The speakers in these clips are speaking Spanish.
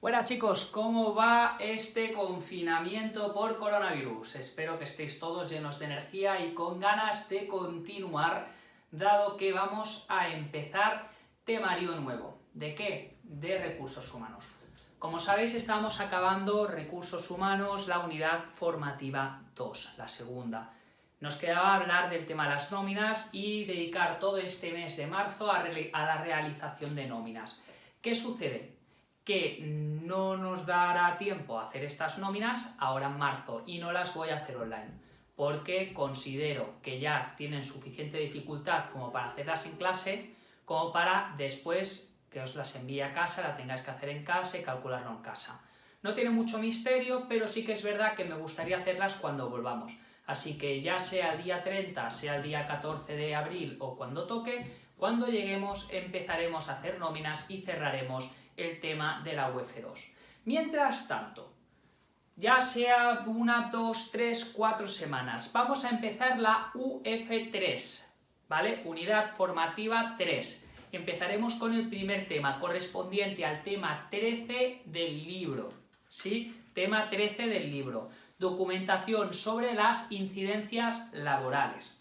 Buenas chicos, ¿cómo va este confinamiento por coronavirus? Espero que estéis todos llenos de energía y con ganas de continuar, dado que vamos a empezar temario nuevo. ¿De qué? De recursos humanos. Como sabéis, estamos acabando recursos humanos, la unidad formativa 2, la segunda. Nos quedaba hablar del tema de las nóminas y dedicar todo este mes de marzo a la realización de nóminas. ¿Qué sucede? Que no nos dará tiempo a hacer estas nóminas ahora en marzo y no las voy a hacer online porque considero que ya tienen suficiente dificultad como para hacerlas en clase como para después que os las envíe a casa, la tengáis que hacer en casa y calcularlo en casa. No tiene mucho misterio, pero sí que es verdad que me gustaría hacerlas cuando volvamos. Así que ya sea el día 30, sea el día 14 de abril o cuando toque, cuando lleguemos empezaremos a hacer nóminas y cerraremos el tema de la UF2. Mientras tanto, ya sea 1, 2, 3, 4 semanas, vamos a empezar la UF3, ¿vale? Unidad formativa 3. Empezaremos con el primer tema, correspondiente al tema 13 del libro, ¿sí? Tema 13 del libro. Documentación sobre las incidencias laborales.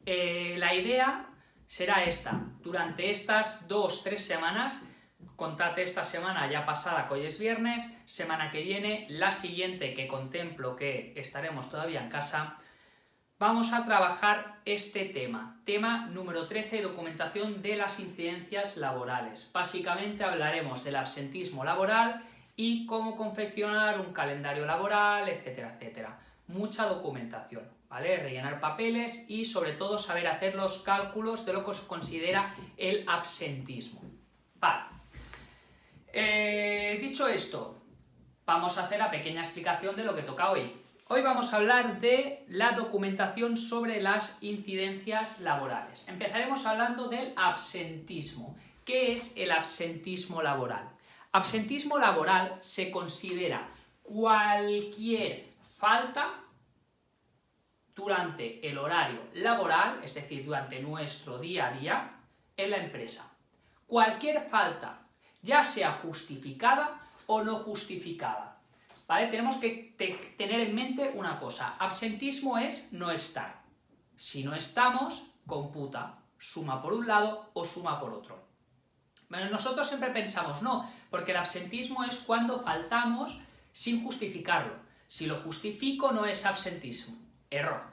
La idea será esta. Durante estas 2-3 semanas, contad esta semana ya pasada, que hoy es viernes, semana que viene, la siguiente que contemplo que estaremos todavía en casa, vamos a trabajar este tema. Tema número 13, documentación de las incidencias laborales. Básicamente hablaremos del absentismo laboral y cómo confeccionar un calendario laboral, etcétera, etcétera. Mucha documentación, ¿vale? Rellenar papeles y sobre todo saber hacer los cálculos de lo que se considera el absentismo. Vale. Dicho esto, vamos a hacer la pequeña explicación de lo que toca hoy. Hoy vamos a hablar de la documentación sobre las incidencias laborales. Empezaremos hablando del absentismo. ¿Qué es el absentismo laboral? Absentismo laboral se considera cualquier falta durante el horario laboral, es decir, durante nuestro día a día, en la empresa. Cualquier falta, ya sea justificada o no justificada. ¿Vale? Tenemos que tener en mente una cosa. Absentismo es no estar. Si no estamos, computa. Suma por un lado o suma por otro. Bueno, nosotros siempre pensamos, no, porque el absentismo es cuando faltamos sin justificarlo. Si lo justifico, no es absentismo. Error.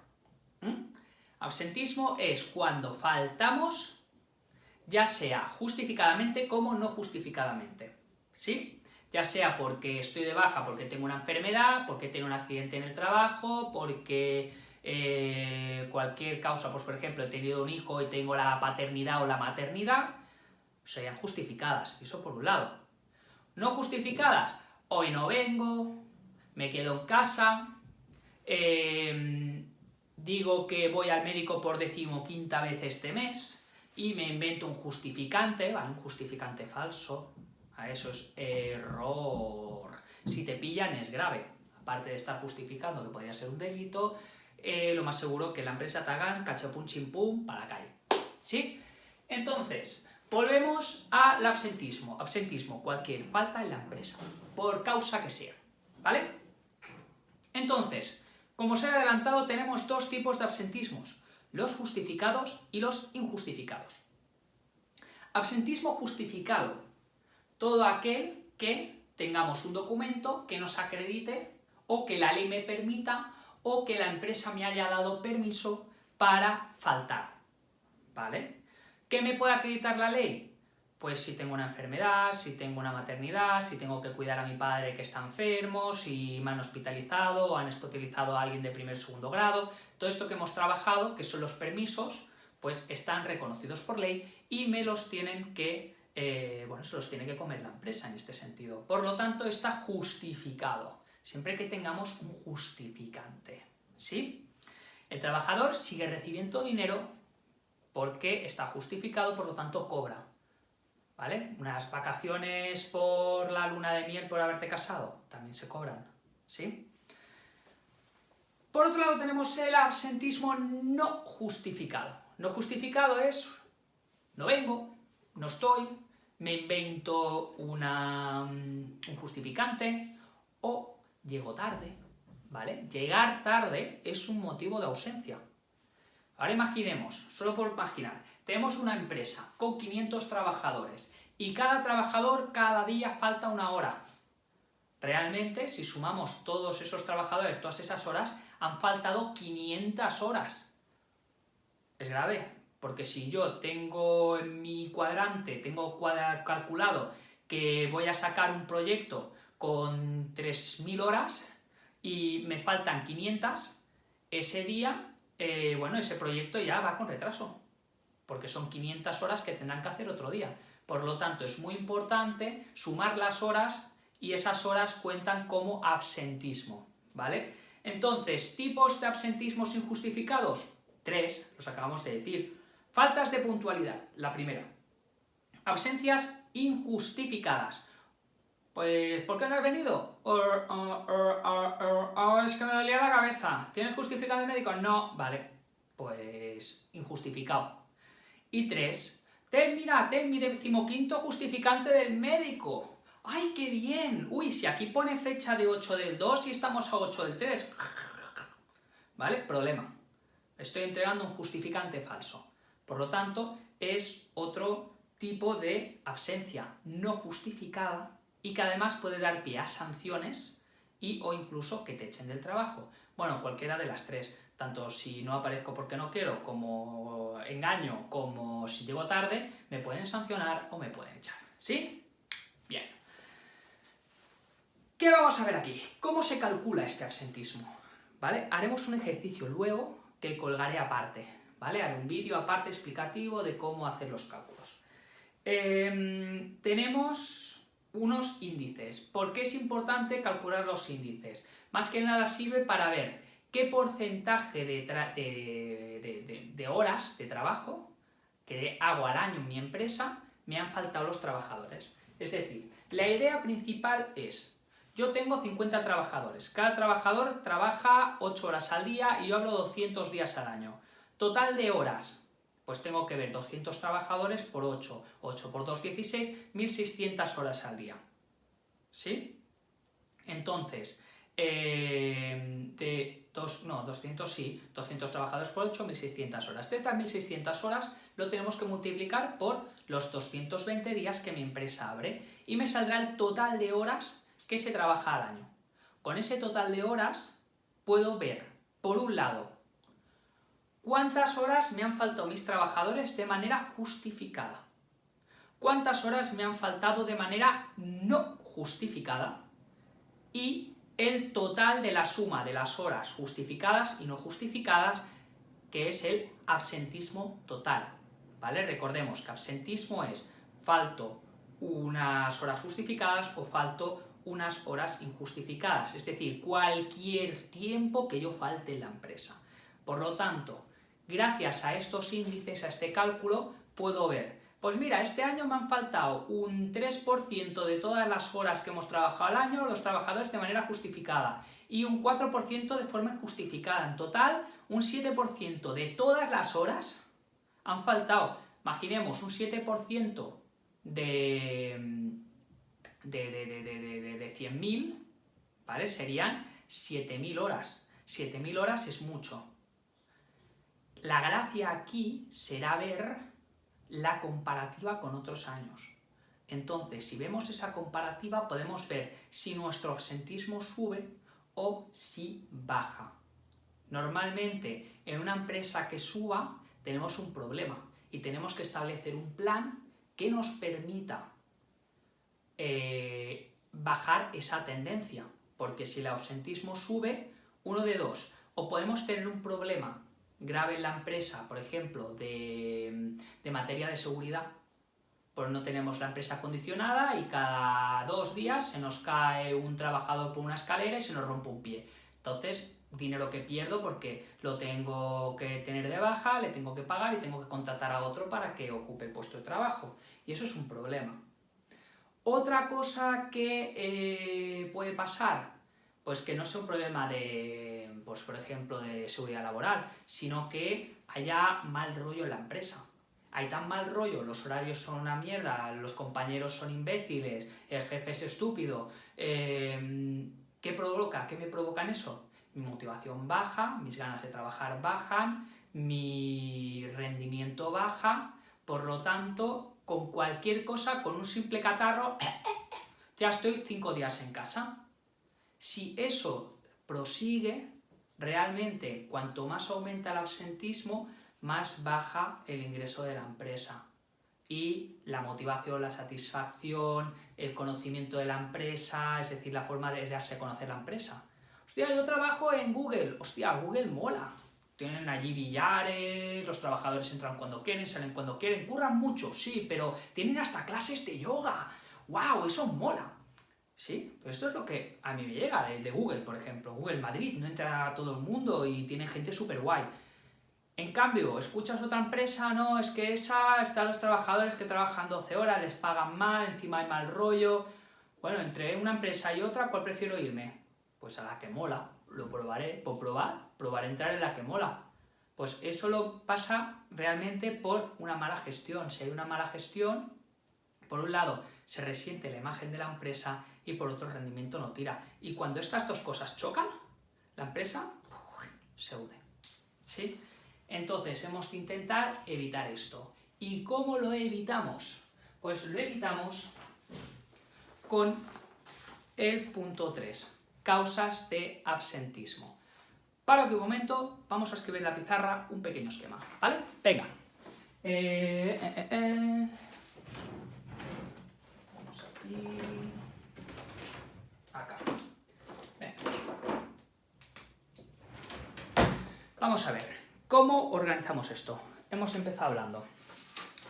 Absentismo es cuando faltamos, ya sea justificadamente como no justificadamente. ¿Sí? Ya sea porque estoy de baja, porque tengo una enfermedad, porque tengo un accidente en el trabajo, porque cualquier causa, pues por ejemplo, he tenido un hijo y tengo la paternidad o la maternidad, serían justificadas, eso por un lado. No justificadas, hoy no vengo, me quedo en casa, digo que voy al médico por 15ª vez este mes y me invento un justificante, ¿vale? Un justificante falso. Eso es error. Si te pillan es grave. Aparte de estar justificando que podría ser un delito, lo más seguro que la empresa te hagan cachapum chimpum para la calle. ¿Sí? Entonces, volvemos al absentismo. Absentismo, cualquier falta en la empresa, por causa que sea. ¿Vale? Entonces, como os he adelantado, tenemos dos tipos de absentismos, los justificados y los injustificados. Absentismo justificado, todo aquel que tengamos un documento que nos acredite o que la ley me permita o que la empresa me haya dado permiso para faltar. ¿Vale? ¿Qué me puede acreditar la ley? Pues si tengo una enfermedad, si tengo una maternidad, si tengo que cuidar a mi padre que está enfermo, si me han hospitalizado o han hospitalizado a alguien de primer o segundo grado. Todo esto que hemos trabajado, que son los permisos, pues están reconocidos por ley y me los tienen que, se los tiene que comer la empresa en este sentido. Por lo tanto, está justificado, siempre que tengamos un justificante. ¿Sí? El trabajador sigue recibiendo dinero porque está justificado, por lo tanto cobra. ¿Vale? Unas vacaciones por la luna de miel por haberte casado, también se cobran, ¿sí? Por otro lado tenemos el absentismo no justificado. No justificado es, no vengo, no estoy, me invento un justificante o llego tarde, ¿vale? Llegar tarde es un motivo de ausencia. Ahora imaginemos, solo por imaginar, tenemos una empresa con 500 trabajadores y cada trabajador cada día falta una hora. Realmente, si sumamos todos esos trabajadores, todas esas horas, han faltado 500 horas. Es grave, porque si yo tengo en mi cuadrante, tengo calculado que voy a sacar un proyecto con 3.000 horas y me faltan 500, ese día, ese proyecto ya va con retraso, porque son 500 horas que tendrán que hacer otro día. Por lo tanto, es muy importante sumar las horas y esas horas cuentan como absentismo, ¿vale? Entonces, tipos de absentismos injustificados, 3, los acabamos de decir. Faltas de puntualidad, la primera. Ausencias injustificadas. Pues, ¿por qué no has venido? Es que me dolía la cabeza. ¿Tienes justificado el médico? No. Vale, pues injustificado. Y 3, ten mi 15º justificante del médico. ¡Ay, qué bien! Uy, si aquí pone fecha de 8 del 2 y estamos a 8 del 3. ¿Vale? Problema. Estoy entregando un justificante falso. Por lo tanto, es otro tipo de absencia no justificada y que además puede dar pie a sanciones o incluso que te echen del trabajo. Bueno, cualquiera de las tres. Tanto si no aparezco porque no quiero, como engaño, como si llego tarde, me pueden sancionar o me pueden echar. ¿Sí? Bien. ¿Qué vamos a ver aquí? ¿Cómo se calcula este absentismo? ¿Vale? Haremos un ejercicio luego que colgaré aparte, ¿vale? Haré un vídeo aparte explicativo de cómo hacer los cálculos. Tenemos unos índices. ¿Por qué es importante calcular los índices? Más que nada sirve para ver qué porcentaje de horas de trabajo que hago al año en mi empresa me han faltado los trabajadores. Es decir, la idea principal es, yo tengo 50 trabajadores, cada trabajador trabaja 8 horas al día y yo hablo 200 días al año. Total de horas, pues tengo que ver 200 trabajadores por 8, 8 por 2, 16, 1.600 horas al día. ¿Sí? Entonces, 200 trabajadores por 8, 1.600 horas. De estas 1.600 horas lo tenemos que multiplicar por los 220 días que mi empresa abre y me saldrá el total de horas que se trabaja al año. Con ese total de horas puedo ver, por un lado, cuántas horas me han faltado mis trabajadores de manera justificada, cuántas horas me han faltado de manera no justificada y el total de la suma de las horas justificadas y no justificadas, que es el absentismo total, ¿vale? Recordemos que absentismo es falto unas horas justificadas o falto unas horas injustificadas, es decir, cualquier tiempo que yo falte en la empresa. Por lo tanto, gracias a estos índices, a este cálculo, puedo ver, pues mira, este año me han faltado un 3% de todas las horas que hemos trabajado al año los trabajadores de manera justificada y un 4% de forma injustificada. En total, un 7% de todas las horas han faltado. Imaginemos un 7% de 100.000, ¿vale? Serían 7.000 horas. 7.000 horas es mucho. La gracia aquí será ver la comparativa con otros años. Entonces, si vemos esa comparativa, podemos ver si nuestro absentismo sube o si baja. Normalmente, en una empresa que suba, tenemos un problema y tenemos que establecer un plan que nos permita bajar esa tendencia, porque si el absentismo sube, uno de dos, o podemos tener un problema grave en la empresa, por ejemplo, de materia de seguridad, pues no tenemos la empresa acondicionada y cada 2 días se nos cae un trabajador por una escalera y se nos rompe un pie. Entonces, dinero que pierdo porque lo tengo que tener de baja, le tengo que pagar y tengo que contratar a otro para que ocupe el puesto de trabajo. Y eso es un problema. Otra cosa que puede pasar, pues que no sea un problema de, pues por ejemplo, de seguridad laboral, sino que haya mal rollo en la empresa. hay tan mal rollo, los horarios son una mierda, los compañeros son imbéciles, el jefe es estúpido, ¿qué provoca? ¿Qué me provocan eso? Mi motivación baja, mis ganas de trabajar bajan, mi rendimiento baja, por lo tanto, con cualquier cosa, con un simple catarro, ya estoy 5 días en casa. Si eso prosigue, realmente, cuanto más aumenta el absentismo, más baja el ingreso de la empresa. Y la motivación, la satisfacción, el conocimiento de la empresa, es decir, la forma de darse a conocer la empresa. Hostia, yo trabajo en Google. Hostia, Google mola. Tienen allí billares, los trabajadores entran cuando quieren, salen cuando quieren, curran mucho, sí, pero tienen hasta clases de yoga. ¡Wow! Eso mola. Sí, pero esto es lo que a mí me llega de Google, por ejemplo. Google Madrid, no entra todo el mundo y tienen gente súper guay. En cambio, escuchas otra empresa, no, es que esa, están los trabajadores que trabajan 12 horas, les pagan mal, encima hay mal rollo. Bueno, entre una empresa y otra, ¿cuál prefiero irme? Pues a la que mola, lo probaré, por probaré entrar en la que mola. Pues eso lo pasa realmente por una mala gestión. Si hay una mala gestión, por un lado se resiente la imagen de la empresa y por otro el rendimiento no tira. Y cuando estas dos cosas chocan, la empresa se hunde. ¿Sí? Entonces hemos de intentar evitar esto. ¿Y cómo lo evitamos? Pues lo evitamos con el punto 3, causas de absentismo. Para que un momento vamos a escribir en la pizarra un pequeño esquema, ¿vale? Venga. Vamos aquí. Acá. Venga. Vamos a ver. ¿Cómo organizamos esto? Hemos empezado hablando.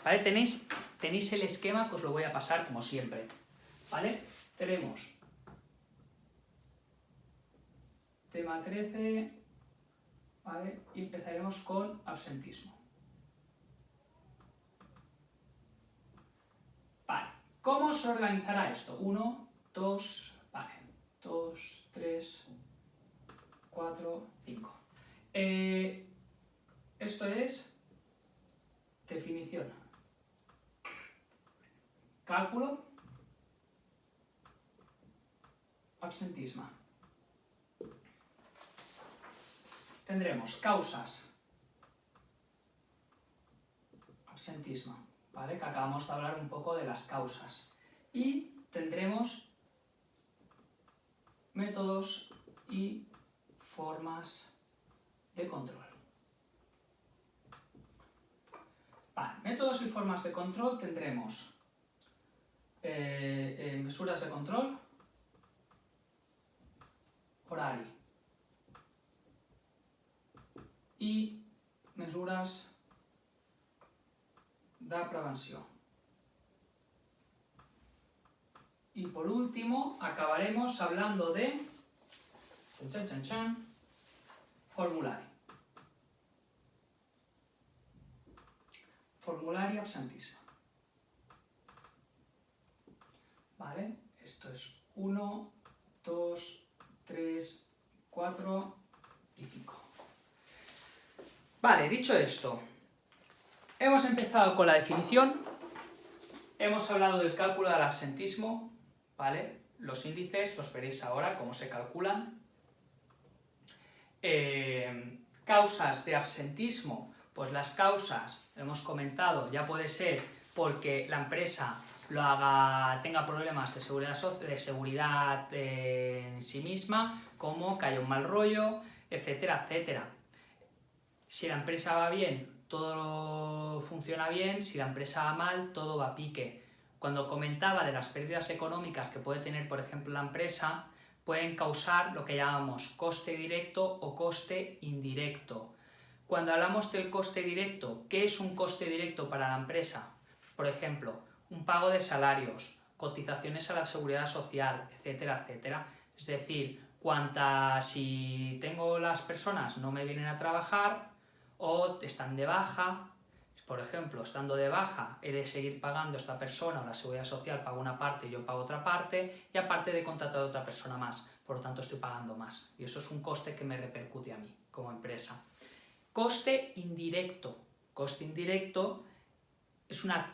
¿Vale? Tenéis el esquema que os lo voy a pasar como siempre. ¿Vale? Tenemos tema 13, ¿vale? Y empezaremos con absentismo. Vale. ¿Cómo se organizará esto? 1, 2, vale. 2, 3, 4, 5. Esto es definición, cálculo, absentismo. Tendremos causas, absentismo, ¿vale? Que acabamos de hablar un poco de las causas. Y tendremos métodos y formas de control. Vale, métodos y formas de control tendremos mesuras de control, horari y mesures de prevenció. Y por último acabaremos hablando de formulari. Formulario absentismo. ¿Vale? Esto es 1, 2, 3, 4 y 5. Vale, dicho esto, hemos empezado con la definición, hemos hablado del cálculo del absentismo, ¿vale? Los índices los veréis ahora, cómo se calculan. Causas de absentismo, pues las causas, hemos comentado, ya puede ser porque la empresa tenga problemas de seguridad en sí misma, como que haya un mal rollo, etcétera, etcétera. Si la empresa va bien, todo funciona bien, si la empresa va mal, todo va a pique. Cuando comentaba de las pérdidas económicas que puede tener, por ejemplo, la empresa, pueden causar lo que llamamos coste directo o coste indirecto. Cuando hablamos del coste directo, ¿qué es un coste directo para la empresa? Por ejemplo, un pago de salarios, cotizaciones a la seguridad social, etcétera, etcétera. Es decir, si tengo las personas no me vienen a trabajar o están de baja, por ejemplo, estando de baja, he de seguir pagando a esta persona o la seguridad social paga una parte y yo pago otra parte, y aparte de contratar a otra persona más, por lo tanto estoy pagando más. Y eso es un coste que me repercute a mí como empresa. Coste indirecto. Coste indirecto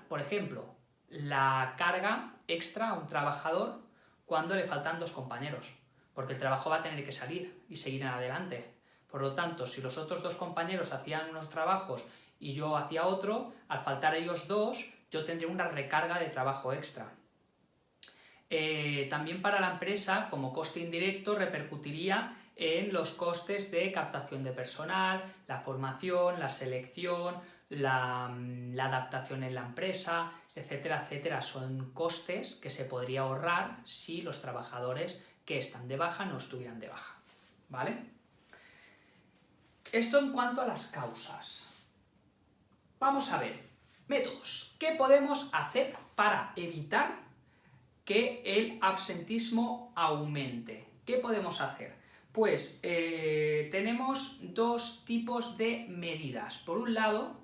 por ejemplo, la carga extra a un trabajador cuando le faltan 2 compañeros, porque el trabajo va a tener que salir y seguir en adelante. Por lo tanto, si los otros 2 compañeros hacían unos trabajos y yo hacía otro, al faltar ellos 2, yo tendría una recarga de trabajo extra. También para la empresa, como coste indirecto, repercutiría en los costes de captación de personal, la formación, la selección, la adaptación en la empresa, etcétera, etcétera. Son costes que se podría ahorrar si los trabajadores que están de baja no estuvieran de baja, ¿vale? Esto en cuanto a las causas. Vamos a ver, métodos. ¿Qué podemos hacer para evitar que el absentismo aumente? ¿Qué podemos hacer? Pues tenemos 2 tipos de medidas. Por un lado,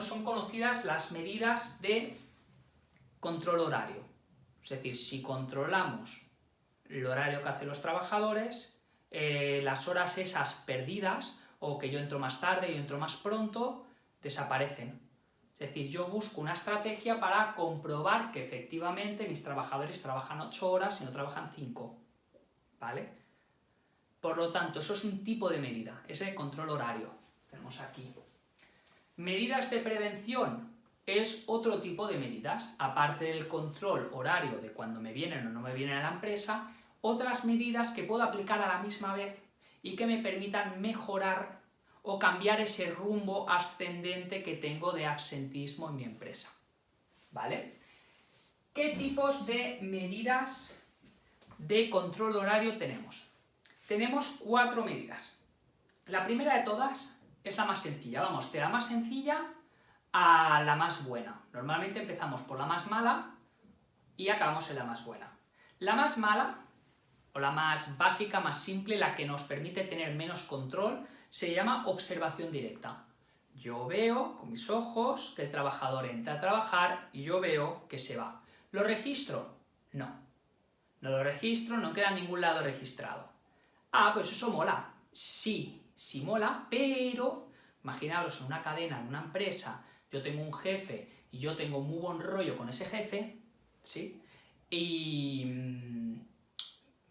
son conocidas las medidas de control horario. Es decir, si controlamos el horario que hacen los trabajadores, las horas esas perdidas, o que yo entro más tarde, yo entro más pronto, desaparecen. Es decir, yo busco una estrategia para comprobar que efectivamente mis trabajadores trabajan 8 horas y no trabajan 5, ¿vale? Por lo tanto, eso es un tipo de medida, ese control horario. Tenemos aquí. Medidas de prevención es otro tipo de medidas, aparte del control horario de cuando me vienen o no me vienen a la empresa, otras medidas que puedo aplicar a la misma vez y que me permitan mejorar o cambiar ese rumbo ascendente que tengo de absentismo en mi empresa, ¿vale? ¿Qué tipos de medidas de control horario tenemos? Tenemos 4 medidas. La primera de todas es la más sencilla, vamos, de la más sencilla a la más buena. Normalmente empezamos por la más mala y acabamos en la más buena. La más mala, o la más básica, más simple, la que nos permite tener menos control, se llama observación directa. Yo veo con mis ojos que el trabajador entra a trabajar y yo veo que se va. ¿Lo registro? No. No lo registro, no queda en ningún lado registrado. Ah, pues eso mola. Sí, sí mola, pero imaginaros en una cadena, en una empresa, yo tengo un jefe y yo tengo muy buen rollo con ese jefe, ¿sí? Y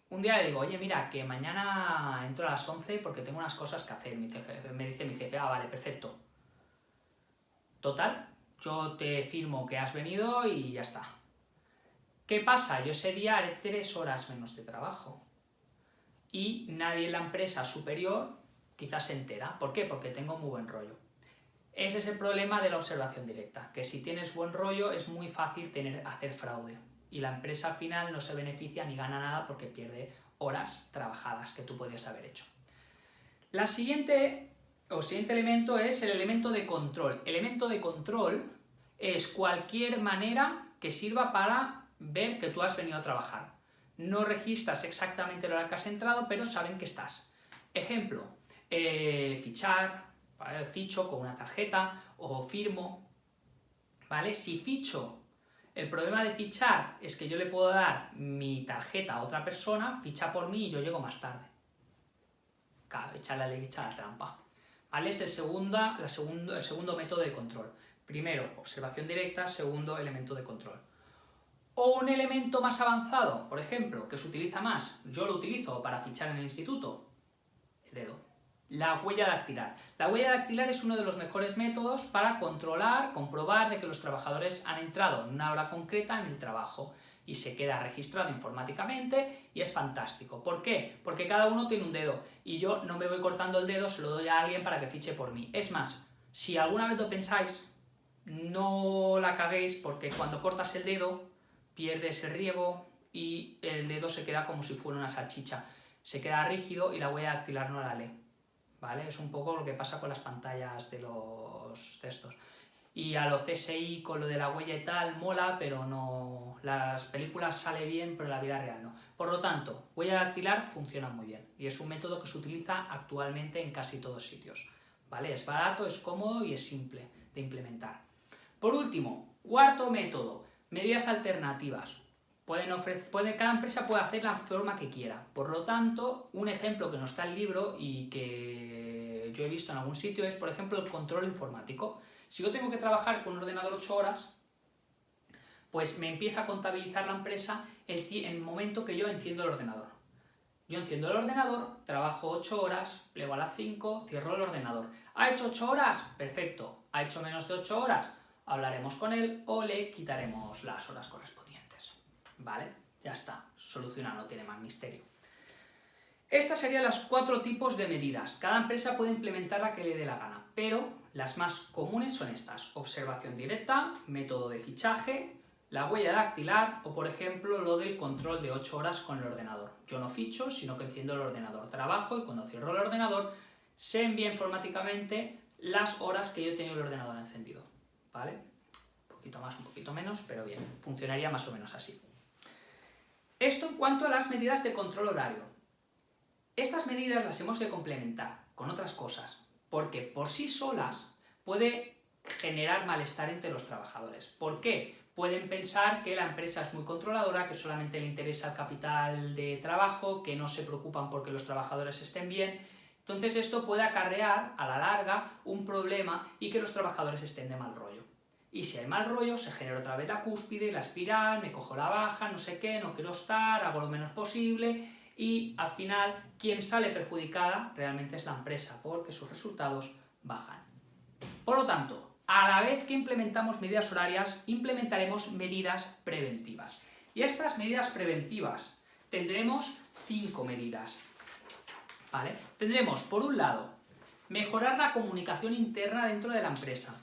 un día le digo, oye, mira, que mañana entro a las 11 porque tengo unas cosas que hacer. Me dice mi jefe, ah, vale, perfecto. Total, yo te firmo que has venido y ya está. ¿Qué pasa? Yo ese día haré 3 horas menos de trabajo. Y nadie en la empresa superior quizás se entera. ¿Por qué? Porque tengo muy buen rollo. Ese es el problema de la observación directa, que si tienes buen rollo es muy fácil hacer fraude. Y la empresa al final no se beneficia ni gana nada porque pierde horas trabajadas que tú podrías haber hecho. El siguiente elemento es el elemento de control. El elemento de control es cualquier manera que sirva para ver que tú has venido a trabajar. No registras exactamente la hora que has entrado, pero saben que estás. Ejemplo, fichar, ¿vale? Ficho con una tarjeta o firmo, ¿vale? Si ficho, el problema de fichar es que yo le puedo dar mi tarjeta a otra persona, ficha por mí y yo llego más tarde. Claro, echa la trampa. ¿Vale? Es el segundo método de control. Primero, observación directa. Segundo, elemento de control. O un elemento más avanzado, por ejemplo, que se utiliza más, yo lo utilizo para fichar en el instituto, el dedo. La huella dactilar. La huella dactilar es uno de los mejores métodos para comprobar de que los trabajadores han entrado en una hora concreta en el trabajo y se queda registrado informáticamente y es fantástico. ¿Por qué? Porque cada uno tiene un dedo y yo no me voy cortando el dedo, se lo doy a alguien para que fiche por mí. Es más, si alguna vez lo pensáis, no la caguéis porque cuando cortas el dedo pierdes el riego y el dedo se queda como si fuera una salchicha. Se queda rígido y la huella dactilar no la lee. ¿Vale? Es un poco lo que pasa con las pantallas de los textos. Y a los CSI con lo de la huella y tal mola, pero no. Las películas sale bien, pero en la vida real no. Por lo tanto, huella dactilar funciona muy bien y es un método que se utiliza actualmente en casi todos sitios. ¿Vale? Es barato, es cómodo y es simple de implementar. Por último, cuarto método, medidas alternativas. Cada empresa puede hacer la forma que quiera. Por lo tanto, un ejemplo que no está en el libro y que yo he visto en algún sitio es, por ejemplo, el control informático. Si yo tengo que trabajar con un ordenador 8 horas, pues me empieza a contabilizar la empresa el momento que yo enciendo el ordenador. Yo enciendo el ordenador, trabajo 8 horas, plego a las 5, cierro el ordenador. ¿Ha hecho 8 horas? Perfecto. ¿Ha hecho menos de 8 horas? Hablaremos con él o le quitaremos las horas correspondientes. ¿Vale? Ya está. Solucionado, no tiene más misterio. Estas serían los 4 tipos de medidas. Cada empresa puede implementar la que le dé la gana, pero las más comunes son estas: observación directa, método de fichaje, la huella dactilar o, por ejemplo, lo del control de 8 horas con el ordenador. Yo no ficho, sino que enciendo el ordenador, trabajo y cuando cierro el ordenador se envía informáticamente las horas que yo he tenido el ordenador encendido. ¿Vale? Un poquito más, un poquito menos, pero bien, funcionaría más o menos así. Esto en cuanto a las medidas de control horario. Estas medidas las hemos de complementar con otras cosas, porque por sí solas puede generar malestar entre los trabajadores. ¿Por qué? Pueden pensar que la empresa es muy controladora, que solamente le interesa el capital de trabajo, que no se preocupan porque los trabajadores estén bien. Entonces esto puede acarrear a la larga un problema y que los trabajadores estén de mal rollo. Y si hay mal rollo, se genera otra vez la cúspide, la espiral, me cojo la baja, no sé qué, no quiero estar, hago lo menos posible. Y al final, quien sale perjudicada realmente es la empresa, porque sus resultados bajan. Por lo tanto, a la vez que implementamos medidas horarias, implementaremos medidas preventivas. Y estas medidas preventivas tendremos 5 medidas. ¿Vale? Tendremos, por un lado, mejorar la comunicación interna dentro de la empresa,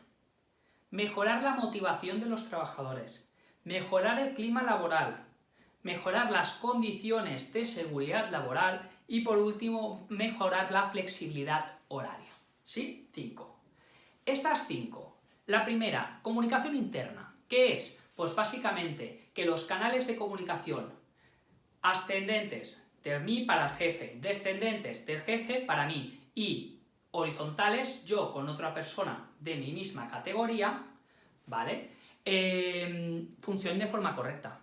mejorar la motivación de los trabajadores, mejorar el clima laboral, mejorar las condiciones de seguridad laboral y, por último, mejorar la flexibilidad horaria. ¿Sí? 5. Estas 5. La primera, comunicación interna. ¿Qué es? Pues básicamente que los canales de comunicación ascendentes de mí para el jefe, descendentes del jefe para mí y horizontales, yo con otra persona de mi misma categoría, ¿vale? Funcionen de forma correcta.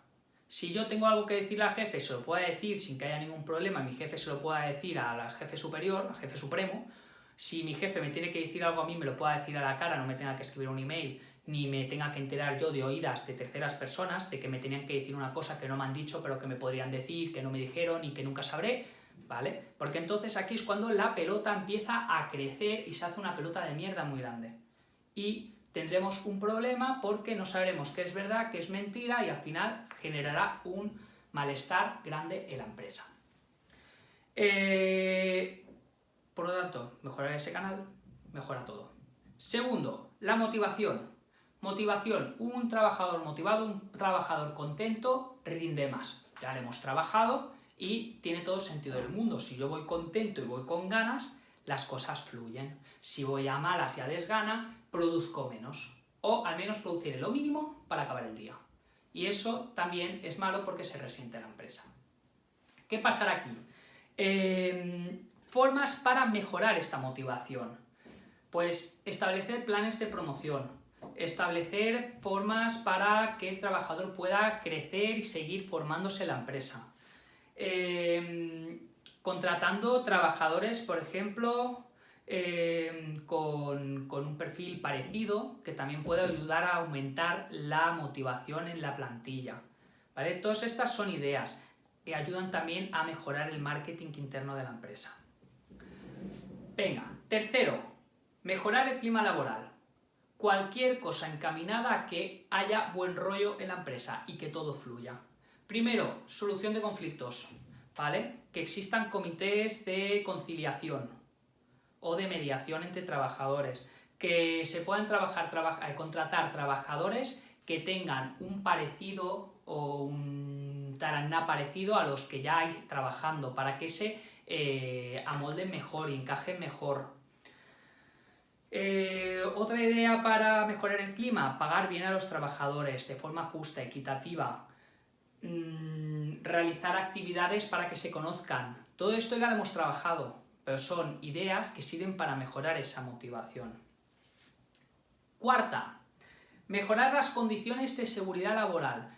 Si yo tengo algo que decirle al jefe, se lo pueda decir sin que haya ningún problema, mi jefe se lo pueda decir al jefe superior, al jefe supremo. Si mi jefe me tiene que decir algo a mí, me lo pueda decir a la cara, no me tenga que escribir un email, ni me tenga que enterar yo de oídas de terceras personas, de que me tenían que decir una cosa que no me han dicho, pero que me podrían decir, que no me dijeron y que nunca sabré, ¿vale? Porque entonces aquí es cuando la pelota empieza a crecer y se hace una pelota de mierda muy grande. Y tendremos un problema porque no sabremos qué es verdad, qué es mentira y al final generará un malestar grande en la empresa. Por lo tanto, mejorar ese canal mejora todo. Segundo, la motivación. Motivación, un trabajador motivado, un trabajador contento rinde más. Ya lo hemos trabajado y tiene todo sentido del mundo. Si yo voy contento y voy con ganas, las cosas fluyen. Si voy a malas y a desgana, produzco menos. O al menos produciré lo mínimo para acabar el día. Y eso también es malo porque se resiente la empresa. ¿Qué pasará aquí? Formas para mejorar esta motivación. Pues establecer planes de promoción, establecer formas para que el trabajador pueda crecer y seguir formándose en la empresa. Contratando trabajadores, por ejemplo, con un perfil parecido, que también puede ayudar a aumentar la motivación en la plantilla. ¿Vale? Todas estas son ideas que ayudan también a mejorar el marketing interno de la empresa. Venga, tercero, mejorar el clima laboral. Cualquier cosa encaminada a que haya buen rollo en la empresa y que todo fluya. Primero, solución de conflictos, ¿vale? Que existan comités de conciliación o de mediación entre trabajadores, que se puedan contratar trabajadores que tengan un parecido o un taraná parecido a los que ya hay trabajando, para que se amolden mejor y encajen mejor. Otra idea para mejorar el clima, pagar bien a los trabajadores de forma justa, equitativa, realizar actividades para que se conozcan. Todo esto ya lo hemos trabajado, pero son ideas que sirven para mejorar esa motivación. Cuarta, mejorar las condiciones de seguridad laboral.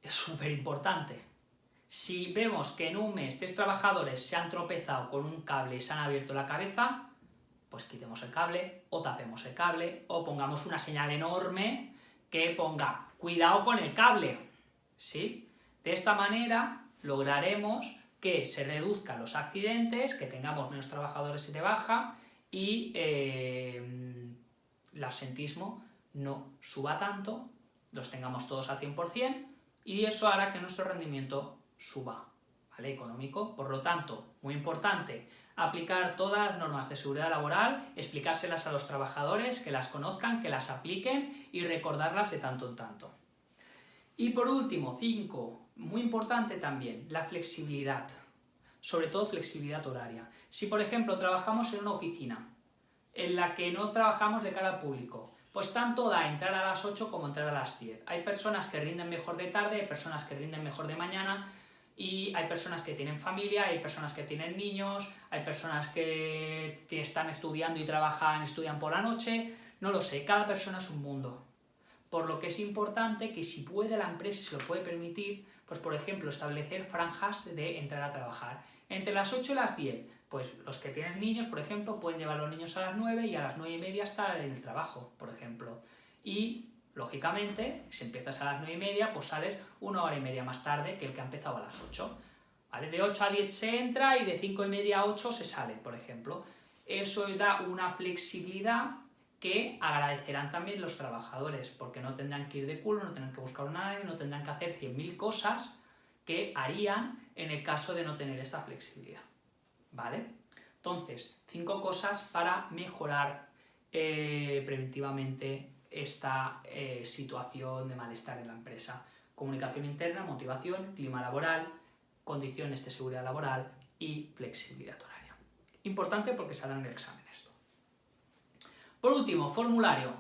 Es súper importante. Si vemos que en un mes 3 trabajadores se han tropezado con un cable y se han abierto la cabeza, pues quitemos el cable, o tapemos el cable, o pongamos una señal enorme que ponga cuidado con el cable, ¿sí? De esta manera lograremos que se reduzcan los accidentes, que tengamos menos trabajadores de baja y el absentismo no suba tanto, los tengamos todos al 100% y eso hará que nuestro rendimiento suba, ¿vale? Económico. Por lo tanto, muy importante, aplicar todas las normas de seguridad laboral, explicárselas a los trabajadores, que las conozcan, que las apliquen y recordarlas de tanto en tanto. Y por último, 5, muy importante también, la flexibilidad, sobre todo flexibilidad horaria. Si por ejemplo trabajamos en una oficina en la que no trabajamos de cara al público, pues tanto da entrar a las 8 como entrar a las 10. Hay personas que rinden mejor de tarde, hay personas que rinden mejor de mañana, y hay personas que tienen familia, hay personas que tienen niños, hay personas que están estudiando y estudian por la noche, no lo sé, cada persona es un mundo. Por lo que es importante que si puede la empresa y se lo puede permitir, pues por ejemplo establecer franjas de entrar a trabajar. Entre las 8 y las 10, pues los que tienen niños, por ejemplo, pueden llevar a los niños a las 9 y a las 9:30 estar en el trabajo, por ejemplo. Y lógicamente, si empiezas a las 9:30, pues sales 1 hora y media más tarde que el que ha empezado a las 8. ¿Vale? De 8 a 10 se entra y de 5:30 a 8 se sale, por ejemplo. Eso da una flexibilidad que agradecerán también los trabajadores, porque no tendrán que ir de culo, no tendrán que buscar nada, no tendrán que hacer 100.000 cosas que harían en el caso de no tener esta flexibilidad. ¿Vale? Entonces, 5 cosas para mejorar preventivamente esta situación de malestar en la empresa. Comunicación interna, motivación, clima laboral, condiciones de seguridad laboral y flexibilidad horaria. Importante porque saldrá en el examen esto. Por último, formulario.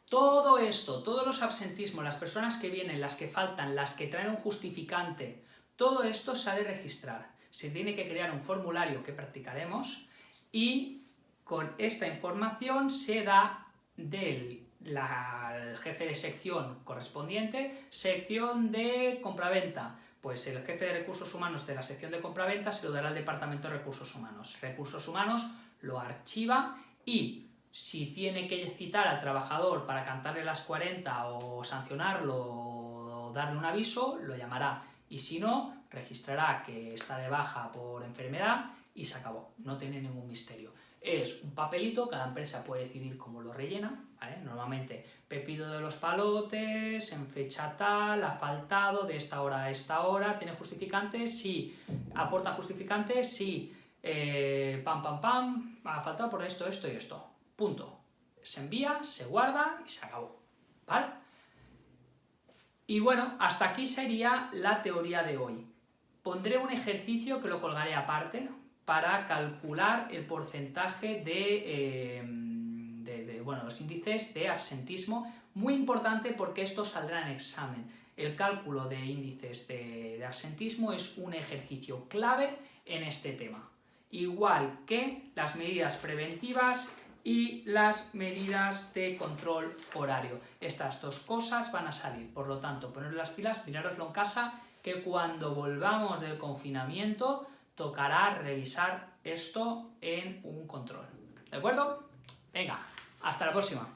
Todo esto, todos los absentismos, las personas que vienen, las que faltan, las que traen un justificante, todo esto se ha de registrar. Se tiene que crear un formulario que practicaremos y con esta información se da del jefe de sección correspondiente, sección de compraventa. Pues el jefe de recursos humanos de la sección de compraventa se lo dará al departamento de recursos humanos. Recursos humanos lo archiva y si tiene que citar al trabajador para cantarle las 40 o sancionarlo o darle un aviso, lo llamará. Y si no, registrará que está de baja por enfermedad y se acabó. No tiene ningún misterio. Es un papelito, cada empresa puede decidir cómo lo rellena, ¿vale? Normalmente, Pepito de los Palotes, en fecha tal, ha faltado de esta hora a esta hora, ¿tiene justificante? Sí. ¿Aporta justificante? Sí. Ha faltado por esto, esto y esto. Punto. Se envía, se guarda y se acabó. ¿Vale? Y bueno, hasta aquí sería la teoría de hoy. Pondré un ejercicio que lo colgaré aparte para calcular el porcentaje de los índices de absentismo. Muy importante porque esto saldrá en examen. El cálculo de índices de absentismo es un ejercicio clave en este tema. Igual que las medidas preventivas y las medidas de control horario. Estas dos cosas van a salir, por lo tanto, poneros las pilas, mirároslo en casa, que cuando volvamos del confinamiento tocará revisar esto en un control. ¿De acuerdo? Venga, hasta la próxima.